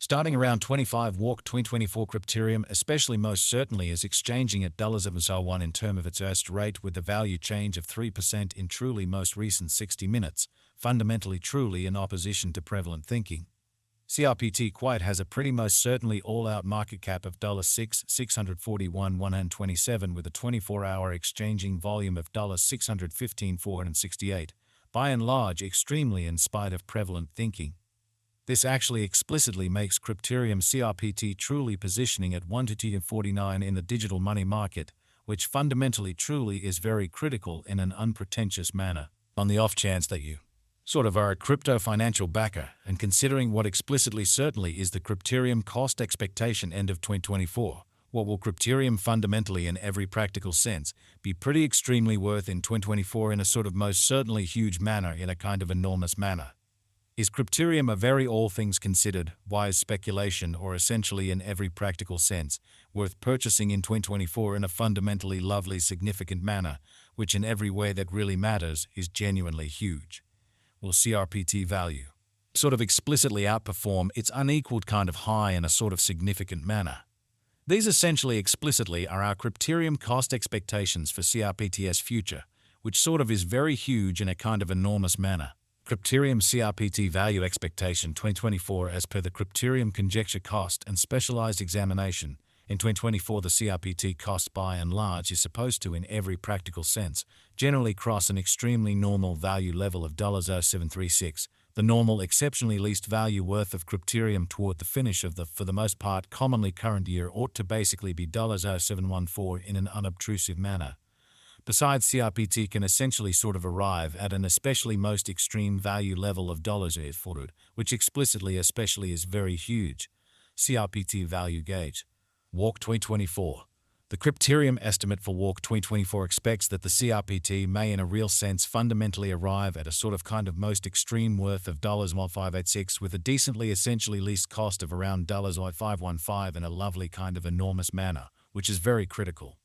Starting around 25 walk 2024 crypterium especially most certainly is exchanging at $701 in term of its first rate with the value change of 3% in truly most recent 60 minutes, fundamentally truly in opposition to prevalent thinking. CRPT quite has a pretty most certainly all-out market cap of $641,127 with a 24-hour exchanging volume of $615,468, by and large extremely in spite of prevalent thinking. This actually explicitly makes crypterium CRPT truly positioning at 1 to 49 in the digital money market, which fundamentally truly is very critical in an unpretentious manner. On the off chance that you sort of are a crypto financial backer, and considering what explicitly certainly is the crypterium cost expectation end of 2024, what will crypterium fundamentally in every practical sense be pretty extremely worth in 2024 in a sort of most certainly huge manner in a kind of enormous manner? Is crypterium a very all things considered, wise speculation or essentially in every practical sense, worth purchasing in 2024 in a fundamentally lovely significant manner, which in every way that really matters is genuinely huge? Will CRPT value sort of explicitly outperform its unequaled kind of high in a sort of significant manner? These essentially explicitly are our crypterium cost expectations for CRPT's future, which sort of is very huge in a kind of enormous manner. Crypterium CRPT value expectation 2024 as per the crypterium conjecture cost and specialized examination. In 2024 the CRPT cost by and large is supposed to in every practical sense generally cross an extremely normal value level of $0.736, the normal exceptionally least value worth of crypterium toward the finish of the for the most part commonly current year ought to basically be $0.714 in an unobtrusive manner. Besides, CRPT can essentially sort of arrive at an especially most extreme value level of $8, which explicitly especially is very huge. CRPT value gauge. Walk 2024. The crypterium estimate for Walk 2024 expects that the CRPT may in a real sense fundamentally arrive at a sort of kind of most extreme worth of $1.586 with a decently essentially least cost of around $515 in a lovely kind of enormous manner, which is very critical.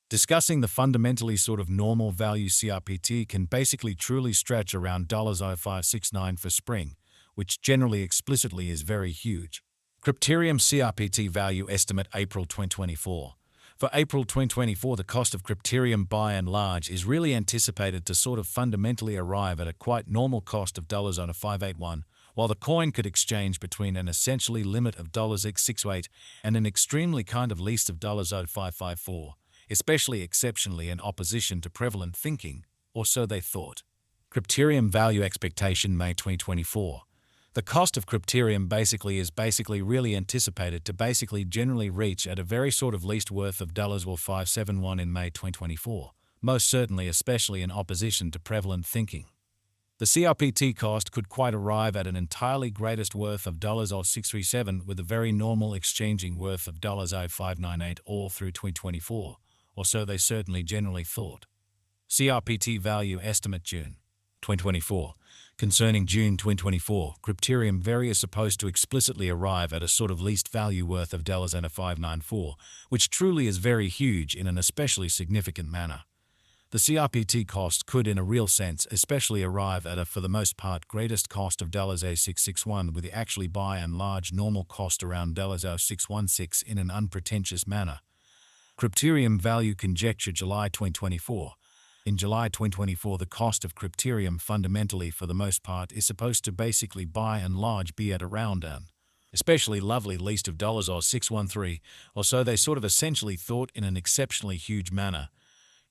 Discussing the fundamentally sort of normal value CRPT can basically truly stretch around $569 for spring, which generally explicitly is very huge. Crypterium CRPT value estimate April 2024. For April 2024, the cost of crypterium by and large is really anticipated to sort of fundamentally arrive at a quite normal cost of $581, while the coin could exchange between an essentially limit of $668 and an extremely kind of least of $554. Especially exceptionally in opposition to prevalent thinking, or so they thought. Crypterium value expectation May 2024. The cost of crypterium is really anticipated to basically generally reach at a very sort of least worth of $571 in May 2024, most certainly especially in opposition to prevalent thinking. The CRPT cost could quite arrive at an entirely greatest worth of $637 with a very normal exchanging worth of $598 all through 2024. Or so they certainly generally thought. CRPT value estimate June 2024. Concerning June 2024, crypterium very is supposed to explicitly arrive at a sort of least value worth of $594, which truly is very huge in an especially significant manner. The CRPT cost could in a real sense especially arrive at a for the most part greatest cost of $661 with the actually by and large normal cost around $616 in an unpretentious manner. Crypterium value conjecture July 2024. In July 2024, the cost of crypterium fundamentally for the most part is supposed to basically by and large be at around an especially lovely least of $613, or so they sort of essentially thought in an exceptionally huge manner.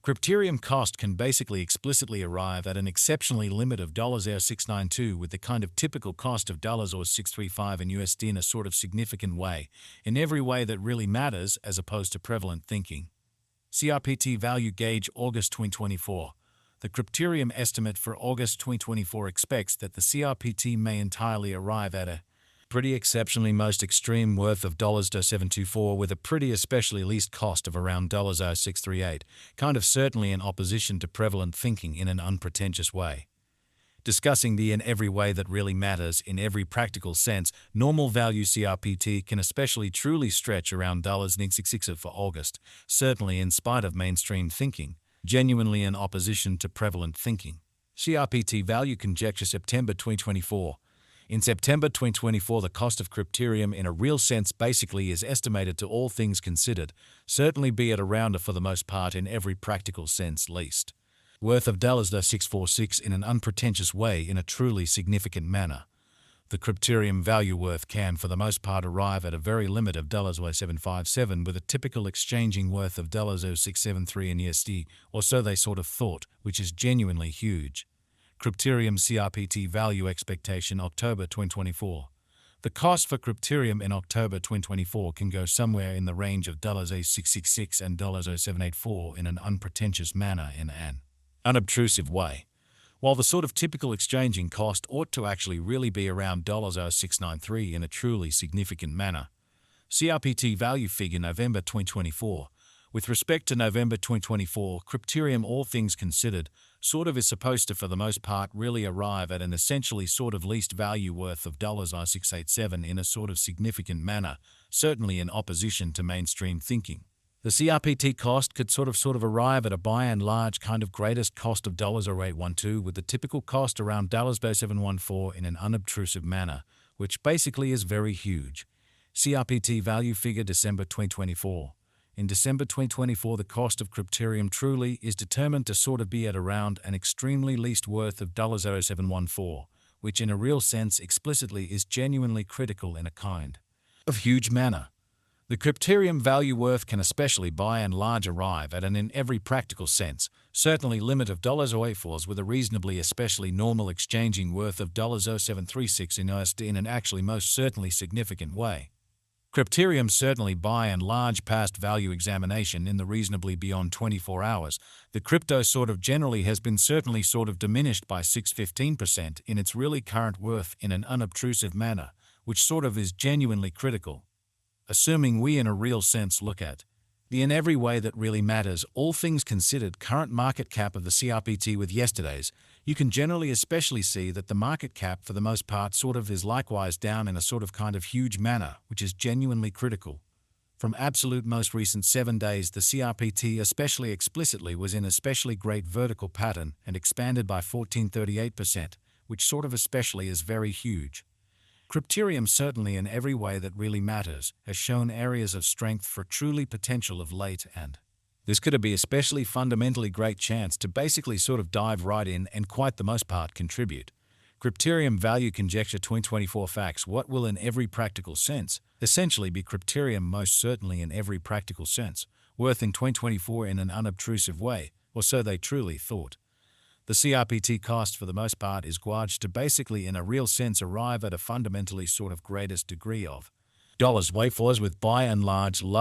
Crypterium cost can basically explicitly arrive at an exceptionally limit of $692 with the kind of typical cost of $635 in USD in a sort of significant way, in every way that really matters as opposed to prevalent thinking. CRPT value gauge August 2024. The crypterium estimate for August 2024 expects that the CRPT may entirely arrive at a pretty exceptionally most extreme worth of $724 with a pretty especially least cost of around $638, kind of certainly in opposition to prevalent thinking in an unpretentious way. Discussing the in every way that really matters in every practical sense, normal value CRPT can especially truly stretch around $966 for August, certainly in spite of mainstream thinking, genuinely in opposition to prevalent thinking. CRPT value conjecture September 2024. In September 2024, the cost of crypterium in a real sense basically is estimated to all things considered, certainly be at around for the most part in every practical sense least. Worth of $646 in an unpretentious way in a truly significant manner. The crypterium value worth can for the most part arrive at a very limit of $757 with a typical exchanging worth of $673 in USD, or so they sort of thought, which is genuinely huge. Crypterium CRPT value expectation October 2024. The cost for crypterium in October 2024 can go somewhere in the range of $666 and $784 in an unpretentious manner in an unobtrusive way. While the sort of typical exchanging cost ought to actually really be around $693 in a truly significant manner. CRPT value figure November 2024. With respect to November 2024, crypterium all things considered, sort of is supposed to for the most part really arrive at an essentially sort of least value worth of $687 in a sort of significant manner, certainly in opposition to mainstream thinking. The CRPT cost could sort of arrive at a by and large kind of greatest cost of $812 with the typical cost around $714 in an unobtrusive manner, which basically is very huge. CRPT value figure December 2024. In December 2024, the cost of crypterium truly is determined to sort of be at around an extremely least worth of $714, which in a real sense explicitly is genuinely critical in a kind of huge manner. The crypterium value worth can especially by and large arrive at an in every practical sense, certainly limit of $084s with a reasonably especially normal exchanging worth of $0736 in USD in an actually most certainly significant way. Crypterium certainly by and large past value examination in the reasonably beyond 24 hours, the crypto sort of generally has been certainly sort of diminished by 6-15% in its really current worth in an unobtrusive manner, which sort of is genuinely critical. Assuming we in a real sense look at the in every way that really matters, all things considered current market cap of the CRPT with yesterday's, you can generally especially see that the market cap for the most part sort of is likewise down in a sort of kind of huge manner, which is genuinely critical. From absolute most recent 7 days, the CRPT especially explicitly was in especially great vertical pattern and expanded by 1438%, which sort of especially is very huge. Crypterium certainly in every way that really matters has shown areas of strength for truly potential of late, and this could be especially fundamentally great chance to basically sort of dive right in and quite the most part contribute. Crypterium value conjecture 2024 facts. What will in every practical sense essentially be crypterium most certainly in every practical sense worth in 2024 in an unobtrusive way, or so they truly thought. The CRPT cost for the most part is gauged to basically in a real sense arrive at a fundamentally sort of greatest degree of $84s with by and large love